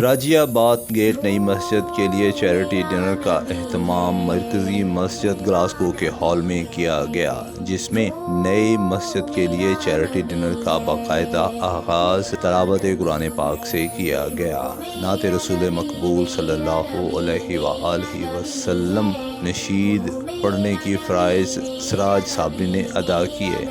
سراجی آباد گیٹ نئی مسجد کے لیے چیریٹی ڈنر کا اہتمام مرکزی مسجد گلاسگو کے ہال میں کیا گیا، جس میں نئی مسجد کے لیے چیریٹی ڈنر کا باقاعدہ آغاز تلاوت قرآن پاک سے کیا گیا۔ نعت رسول مقبول صلی اللہ علیہ وآلہ وسلم نشید پڑھنے کی فرائض سراج صابری نے ادا کیے۔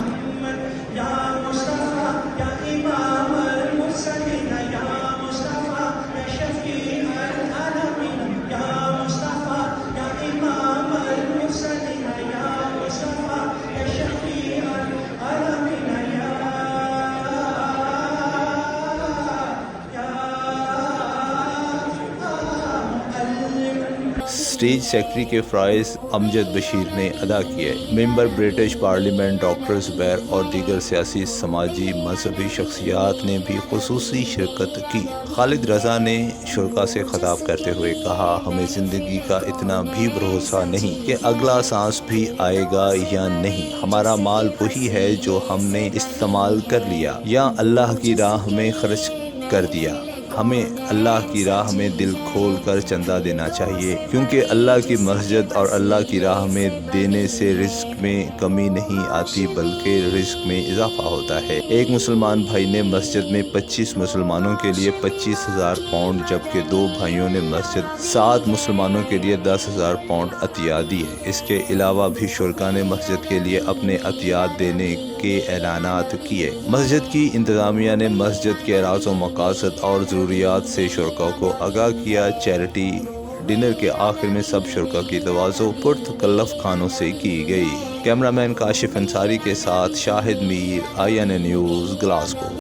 اسٹیج سیکرٹری کے فرائض امجد بشیر نے ادا کیے۔ ممبر برٹش پارلیمنٹ ڈاکٹر زبیر اور دیگر سیاسی، سماجی، مذہبی شخصیات نے بھی خصوصی شرکت کی۔ خالد رضا نے شرکاء سے خطاب کرتے ہوئے کہا، ہمیں زندگی کا اتنا بھی بھروسہ نہیں کہ اگلا سانس بھی آئے گا یا نہیں۔ ہمارا مال وہی ہے جو ہم نے استعمال کر لیا یا اللہ کی راہ میں خرچ کر دیا۔ ہمیں اللہ کی راہ میں دل کھول کر چندہ دینا چاہیے، کیونکہ اللہ کی مسجد اور اللہ کی راہ میں دینے سے رزق میں کمی نہیں آتی بلکہ رزق میں اضافہ ہوتا ہے۔ ایک مسلمان بھائی نے مسجد میں 25 مسلمانوں کے لیے 25,000 پاؤنڈ جبکہ 2 بھائیوں نے مسجد 7 مسلمانوں کے لیے 10,000 پاؤنڈ عطیہ دی ہے۔ اس کے علاوہ بھی شرکاء نے مسجد کے لیے اپنے عطیات دینے کے اعلانات کیے۔ مسجد کی انتظامیہ نے مسجد کے راز و مقاصد اور ضروریات سے شرکاء کو آگاہ کیا۔ چیریٹی ڈنر کے آخر میں سب شرکاء کی تواضع پرتکلف کھانوں سے کی گئی۔ کیمرہ مین کاشف انصاری کے ساتھ شاہد میر، INA نیوز، گلاسگو۔